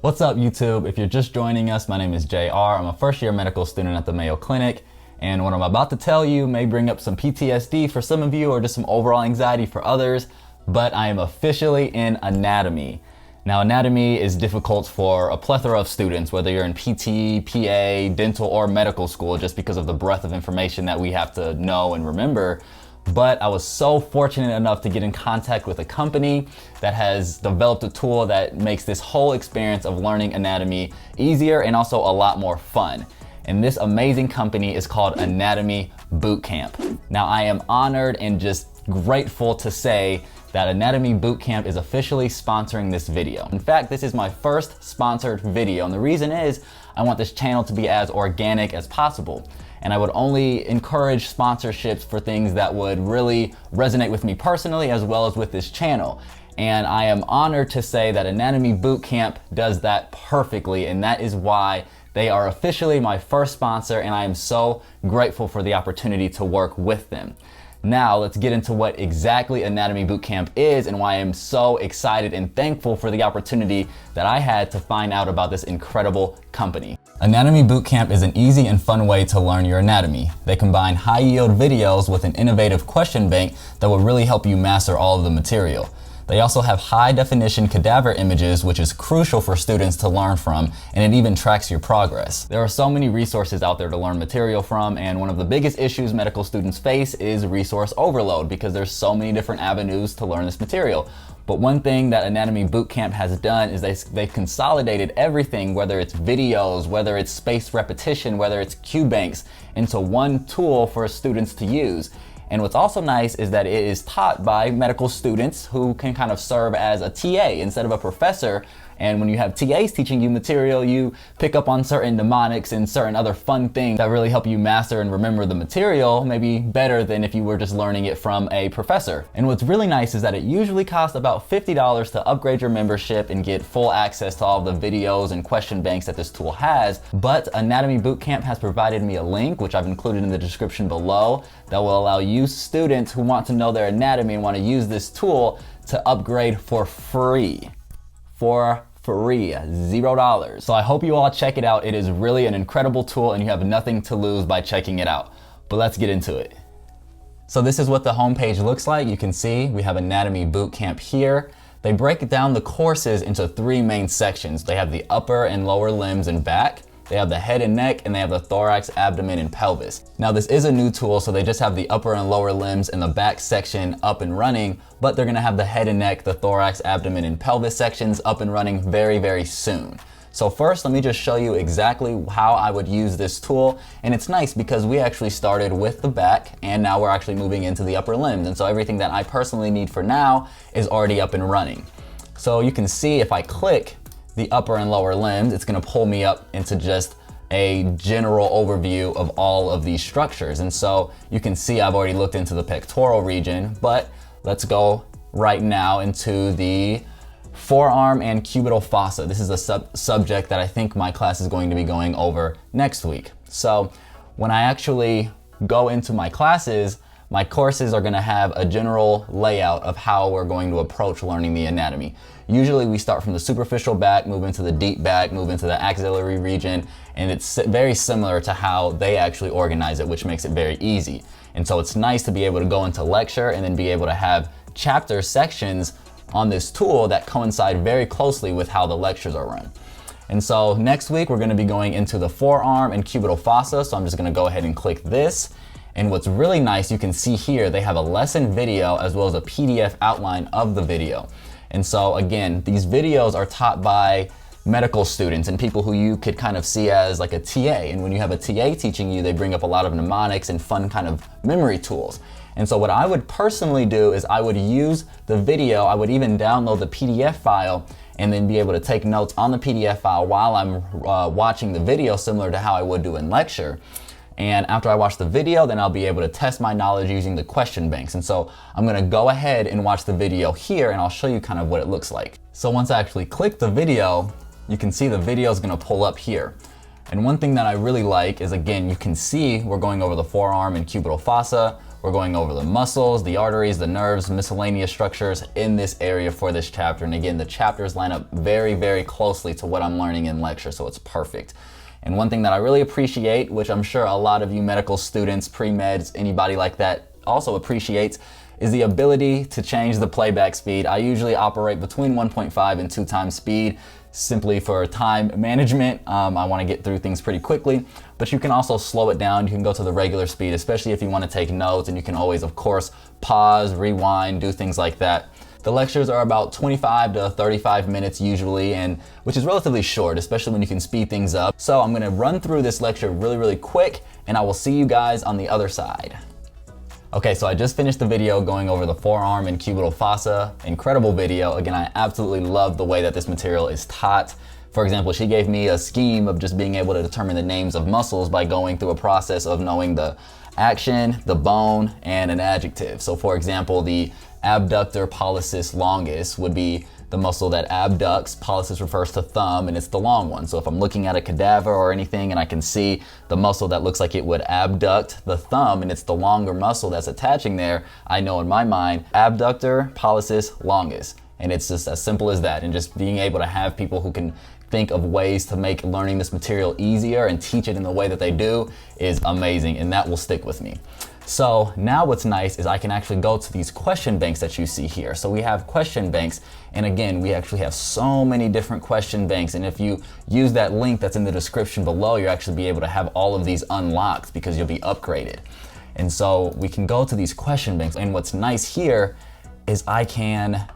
What's up, YouTube? If you're just joining us, my name is JR. I'm a first-year medical student at the Mayo Clinic, and what I'm about to tell you may bring up some PTSD for some of you or just some overall anxiety for others, but I am officially in anatomy. Now, anatomy is difficult for a plethora of students, whether you're in PT, PA, dental, or medical school, just because of the breadth of information that we have to know and remember. But I was so fortunate enough to get in contact with a company that has developed a tool that makes this whole experience of learning anatomy easier and also a lot more fun. And this amazing company is called Anatomy Bootcamp. Now, I am honored and just grateful to say that Anatomy Bootcamp is officially sponsoring this video. In fact, this is my first sponsored video, and the reason is I want this channel to be as organic as possible. And I would only encourage sponsorships for things that would really resonate with me personally as well as with this channel. And I am honored to say that Anatomy Bootcamp does that perfectly, and that is why they are officially my first sponsor, and I am so grateful for the opportunity to work with them. Now, let's get into what exactly Anatomy Bootcamp is and why I'm so excited and thankful for the opportunity that I had to find out about this incredible company. Anatomy Bootcamp is an easy and fun way to learn your anatomy. They combine high-yield videos with an innovative question bank that will really help you master all of the material. They also have high-definition cadaver images, which is crucial for students to learn from, and it even tracks your progress. There are so many resources out there to learn material from, and one of the biggest issues medical students face is resource overload because there's so many different avenues to learn this material. But one thing that Anatomy Bootcamp has done is they consolidated everything, whether it's videos, whether it's spaced repetition, whether it's cue banks, into one tool for students to use. And what's also nice is that it is taught by medical students who can kind of serve as a TA instead of a professor. And when you have TAs teaching you material, you pick up on certain mnemonics and certain other fun things that really help you master and remember the material, maybe better than if you were just learning it from a professor. And what's really nice is that it usually costs about $50 to upgrade your membership and get full access to all of the videos and question banks that this tool has. But Anatomy Bootcamp has provided me a link, which I've included in the description below, that will allow you students who want to know their anatomy and want to use this tool to upgrade for free. For free, $0. So I hope you all check it out. It is really an incredible tool and you have nothing to lose by checking it out. But let's get into it. So this is what the homepage looks like. You can see we have Anatomy Bootcamp here. They break down the courses into three main sections. They have the upper and lower limbs and back. They have the head and neck, and they have the thorax, abdomen, and pelvis. Now, this is a new tool, so they just have the upper and lower limbs and the back section up and running, but they're gonna have the head and neck, the thorax, abdomen, and pelvis sections up and running very, very soon. So first, let me just show you exactly how I would use this tool. And it's nice because we actually started with the back, and now we're actually moving into the upper limbs. And so everything that I personally need for now is already up and running. So you can see if I click the upper and lower limbs, it's gonna pull me up into just a general overview of all of these structures. And so you can see I've already looked into the pectoral region, but let's go right now into the forearm and cubital fossa. This is a subject that I think my class is going to be going over next week. So when I actually go into my classes, my courses are gonna have a general layout of how we're going to approach learning the anatomy. Usually we start from the superficial back, move into the deep back, move into the axillary region, and it's very similar to how they actually organize it, which makes it very easy. And so it's nice to be able to go into lecture and then be able to have chapter sections on this tool that coincide very closely with how the lectures are run. And so next week we're gonna be going into the forearm and cubital fossa, so I'm just gonna go ahead and click this. And what's really nice, you can see here, they have a lesson video as well as a PDF outline of the video. And so again, these videos are taught by medical students and people who you could kind of see as like a TA. And when you have a TA teaching you, they bring up a lot of mnemonics and fun kind of memory tools. And so what I would personally do is I would use the video, I would even download the PDF file and then be able to take notes on the PDF file while I'm watching the video, similar to how I would do in lecture. And after I watch the video, then I'll be able to test my knowledge using the question banks. And so I'm gonna go ahead and watch the video here and I'll show you kind of what it looks like. So once I actually click the video, you can see the video is gonna pull up here. And one thing that I really like is, again, you can see we're going over the forearm and cubital fossa. We're going over the muscles, the arteries, the nerves, miscellaneous structures in this area for this chapter. And again, the chapters line up very, very closely to what I'm learning in lecture, so it's perfect. And one thing that I really appreciate, which I'm sure a lot of you medical students, pre-meds, anybody like that also appreciates, is the ability to change the playback speed. I usually operate between 1.5 and 2 times speed, simply for time management. I want to get through things pretty quickly, but you can also slow it down. You can go to the regular speed, especially if you want to take notes, and you can always, of course, pause, rewind, do things like that. The lectures are about 25 to 35 minutes usually, and which is relatively short, especially when you can speed things up. So I'm gonna run through this lecture really, really quick, and I will see you guys on the other side. Okay, so I just finished the video going over the forearm and cubital fossa. Incredible video. Again, I absolutely love the way that this material is taught. For example, she gave me a scheme of just being able to determine the names of muscles by going through a process of knowing the action, the bone, and an adjective. So for example, the abductor pollicis longus would be the muscle that abducts. Pollicis refers to thumb, and it's the long one. So if I'm looking at a cadaver or anything and I can see the muscle that looks like it would abduct the thumb, and it's the longer muscle that's attaching there, I know in my mind, abductor pollicis longus. And it's just as simple as that. And just being able to have people who can think of ways to make learning this material easier and teach it in the way that they do is amazing, and that will stick with me. So now what's nice is I can actually go to these question banks that you see here. So we have question banks, and again, we actually have so many different question banks, and if you use that link that's in the description below, you'll actually be able to have all of these unlocked because you'll be upgraded. And so we can go to these question banks, and what's nice here is I can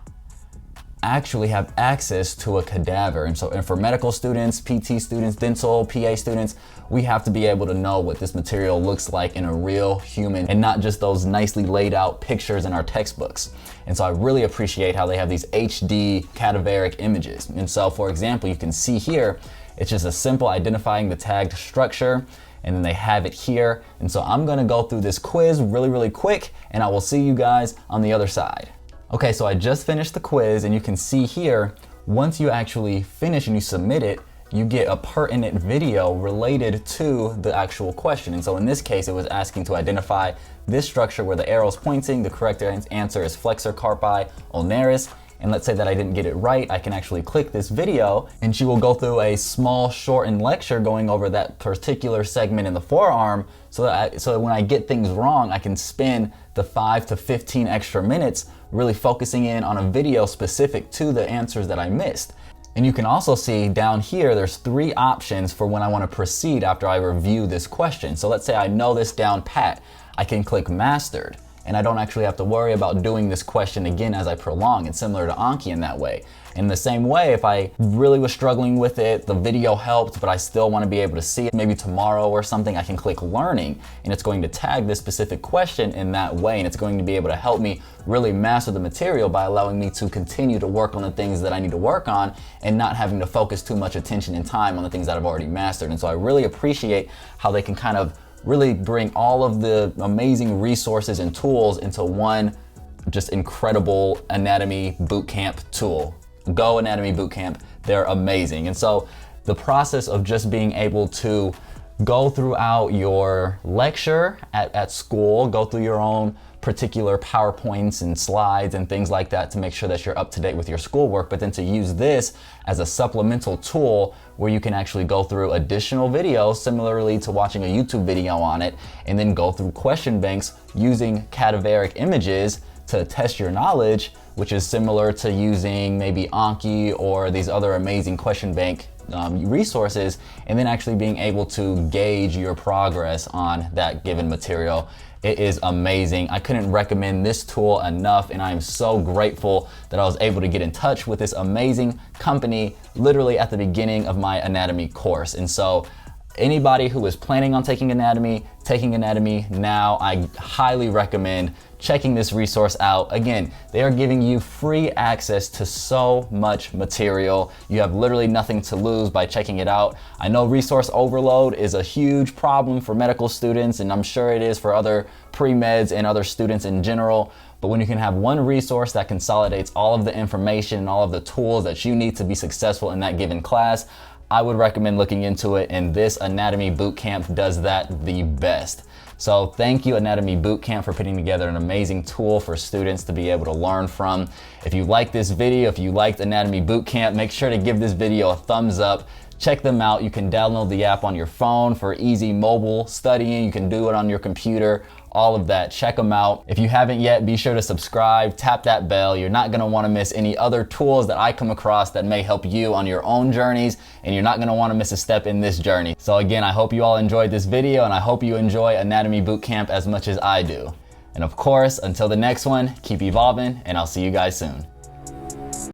actually have access to a cadaver. And for medical students, PT students, dental, PA students, we have to be able to know what this material looks like in a real human and not just those nicely laid out pictures in our textbooks. And so I really appreciate how they have these HD cadaveric images. And so for example, you can see here, it's just a simple identifying the tagged structure, and then they have it here. And so I'm gonna go through this quiz really, really quick, and I will see you guys on the other side. Okay, so I just finished the quiz, and you can see here, once you actually finish and you submit it, you get a pertinent video related to the actual question. And so in this case, it was asking to identify this structure where the arrow's pointing. The correct answer is flexor carpi ulnaris. And let's say that I didn't get it right, I can actually click this video, and she will go through a small shortened lecture going over that particular segment in the forearm, so that when I get things wrong, I can spend the 5 to 15 extra minutes really focusing in on a video specific to the answers that I missed. And you can also see down here, there's 3 options for when I want to proceed after I review this question. So let's say I know this down pat, I can click mastered, and I don't actually have to worry about doing this question again as I prolong. It's similar to Anki in that way. In the same way, if I really was struggling with it, the video helped, but I still want to be able to see it maybe tomorrow or something, I can click learning, and it's going to tag this specific question in that way, and it's going to be able to help me really master the material by allowing me to continue to work on the things that I need to work on and not having to focus too much attention and time on the things that I've already mastered. And so I really appreciate how they can kind of really bring all of the amazing resources and tools into one just incredible anatomy bootcamp tool. Go Anatomy Bootcamp, they're amazing. And so the process of just being able to go throughout your lecture at school, go through your own particular PowerPoints and slides and things like that to make sure that you're up to date with your schoolwork, but then to use this as a supplemental tool where you can actually go through additional videos similarly to watching a YouTube video on it, and then go through question banks using cadaveric images to test your knowledge, which is similar to using maybe Anki or these other amazing question bank resources, and then actually being able to gauge your progress on that given material. It is amazing. I couldn't recommend this tool enough, and I am so grateful that I was able to get in touch with this amazing company literally at the beginning of my anatomy course. And so anybody who is planning on taking anatomy now, I highly recommend checking this resource out. Again, they are giving you free access to so much material. You have literally nothing to lose by checking it out. I know resource overload is a huge problem for medical students, and I'm sure it is for other pre-meds and other students in general. But when you can have one resource that consolidates all of the information and all of the tools that you need to be successful in that given class, I would recommend looking into it, and this Anatomy Bootcamp does that the best. So thank you, Anatomy Bootcamp, for putting together an amazing tool for students to be able to learn from. If you like this video, if you liked Anatomy Bootcamp, make sure to give this video a thumbs up. Check them out. You can download the app on your phone for easy mobile studying. You can do it on your computer, all of that. Check them out. If you haven't yet, be sure to subscribe, tap that bell. You're not gonna wanna miss any other tools that I come across that may help you on your own journeys, and you're not gonna wanna miss a step in this journey. So again, I hope you all enjoyed this video, and I hope you enjoy Anatomy Bootcamp as much as I do. And of course, until the next one, keep evolving, and I'll see you guys soon.